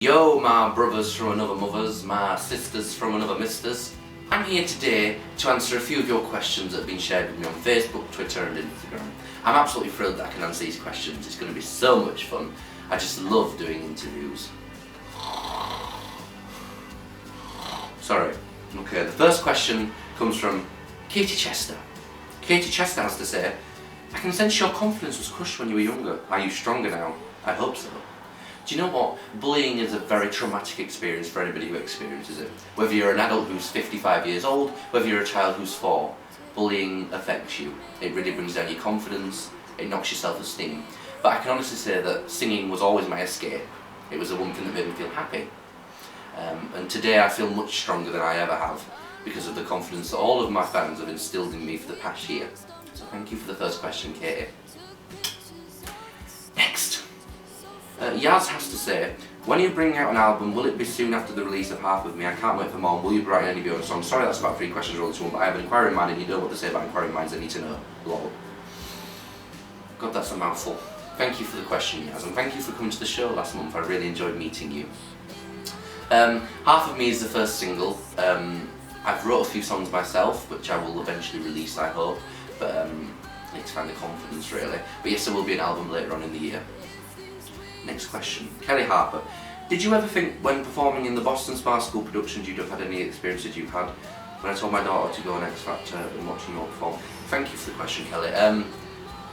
Yo, my brothers from another mothers, my sisters from another misters. I'm here today to answer a few of your questions that have been shared with me on Facebook, Twitter and Instagram. I'm absolutely thrilled that I can answer these questions. It's going to be so much fun. I just love doing interviews. Sorry. Okay, the first question comes from Katie Chester. Katie Chester has to say, I can sense your confidence was crushed when you were younger. Are you stronger now? I hope so. Do you know what? Bullying is a very traumatic experience for anybody who experiences it. Whether you're an adult who's 55 years old, whether you're a child who's 4, bullying affects you. It really brings down your confidence, it knocks your self-esteem. But I can honestly say that singing was always my escape. It was the one thing that made me feel happy. And today I feel much stronger than I ever have because of the confidence that all of my fans have instilled in me for the past year. So thank you for the first question, Katie. Next. Yaz has to say, when you bring out an album, will it be soon after the release of Half of Me? I can't wait for more. Will you write any of your own songs? Sorry, that's about 3 questions all into one, but I have an inquiring mind and you know what to say about inquiring minds, I need to know. Lol. God, that's a mouthful. Thank you for the question, Yaz, and thank you for coming to the show last month. I really enjoyed meeting you. Half of Me is the first single. I've wrote a few songs myself, which I will eventually release, I hope, but I need to find the confidence really. But yes, there will be an album later on in the year. Next question. Kelly Harper. Did you ever think when performing in the Boston Spa School productions you'd have had any experiences you've had? When I told my daughter to go on X Factor and watching you all perform. Thank you for the question, Kelly.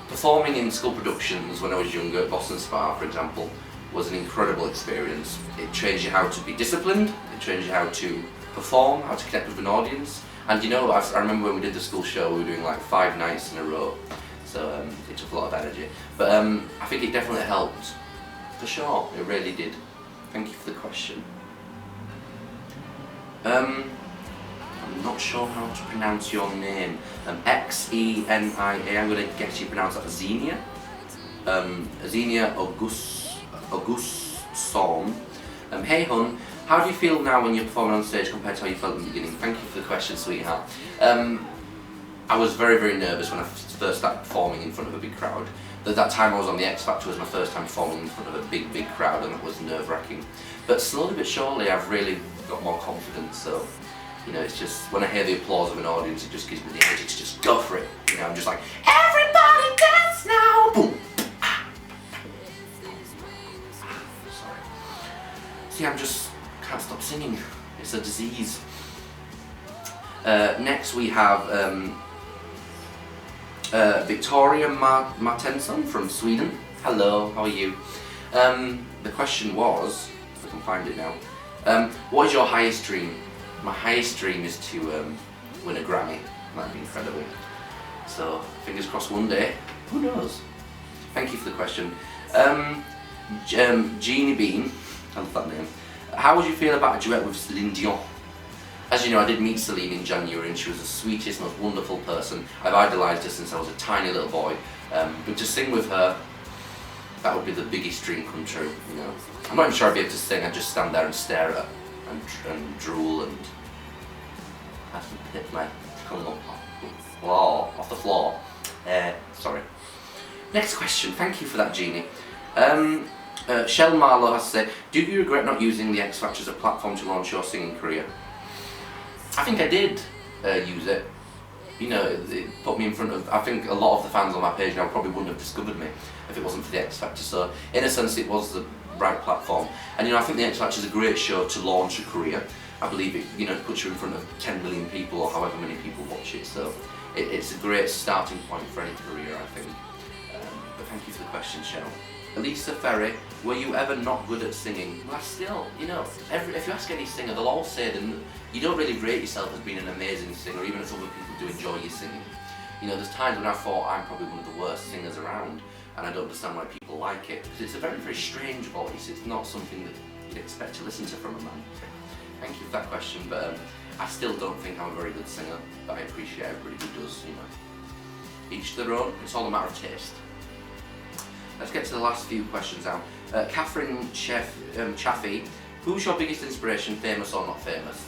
Performing in school productions when I was younger at Boston Spa, for example, was an incredible experience. It trains you how to be disciplined, it trains you how to perform, how to connect with an audience. And you know, I remember when we did the school show, we were doing like 5 nights in a row. So it took a lot of energy. But I think it definitely helped. For sure, it really did. Thank you for the question. I'm not sure how to pronounce your name. Xenia, I'm going to guess you pronounce that Xenia. Xenia Augustson. Hey hun, how do you feel now when you're performing on stage compared to how you felt in the beginning? Thank you for the question, sweetheart. I was very, very nervous when I first started performing in front of a big crowd. At that time I was on the X Factor, was my first time performing in front of a big, big crowd, and it was nerve-wracking. But slowly but surely I've really got more confidence, so, you know, it's just, when I hear the applause of an audience, it just gives me the energy to just go for it. You know, I'm just like, everybody dance now! Boom! Sorry. See, can't stop singing. It's a disease. Next we have Victoria Martensson from Sweden. Hello, how are you? The question was, if I can find it now, what is your highest dream? My highest dream is to win a Grammy. That'd be incredible. So, fingers crossed one day. Who knows? Thank you for the question. Jeannie Bean, I love that name. How would you feel about a duet with Celine Dion? As you know, I did meet Celine in January and she was the sweetest, most wonderful person. I've idolised her since I was a tiny little boy. But to sing with her, that would be the biggest dream come true, you know. I'm not even sure I'd be able to sing, I'd just stand there and stare at her and drool and have to hit my tongue off the floor. Sorry. Next question, thank you for that, Jeannie. Shell Marlowe has said, do you regret not using the X Factor as a platform to launch your singing career? I think I did use it. You know, it put me in front of, I think a lot of the fans on my page now probably wouldn't have discovered me if it wasn't for the X Factor, so in a sense it was the right platform. And you know, I think the X Factor is a great show to launch a career. I believe it, you know, puts you in front of 10 million people or however many people watch it, so it's a great starting point for any career, I think. But thank you for the question, Shell. Elisa Ferry, were you ever not good at singing? Well, still, you know, if you ask any singer, they'll all say that you don't really rate yourself as being an amazing singer, even if other people do enjoy your singing. You know, there's times when I thought I'm probably one of the worst singers around, and I don't understand why people like it, because it's a very, very strange voice. It's not something that you'd expect to listen to from a man. Thank you for that question, but I still don't think I'm a very good singer, but I appreciate everybody who does, you know. Each to their own, it's all a matter of taste. Let's get to the last few questions now. Catherine Chaffee, who's your biggest inspiration, famous or not famous?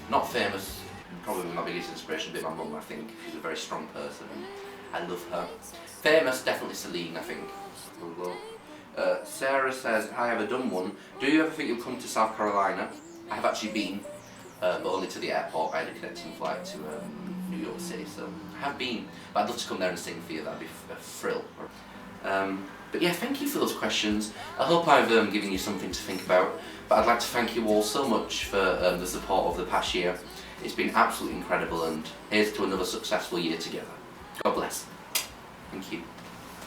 Not famous, probably my biggest inspiration would be my mum, I think. She's a very strong person and I love her. Famous, definitely Celine, I think. Sarah says, "Hi, have I done one? Do you ever think you'll come to South Carolina?" I have actually been, but only to the airport. I had a connecting flight to New York City, so I have been. But I'd love to come there and sing for you. That'd be a thrill. But yeah, thank you for those questions. I hope I've given you something to think about. But I'd like to thank you all so much for the support of the past year. It's been absolutely incredible, and here's to another successful year together. God bless. Thank you.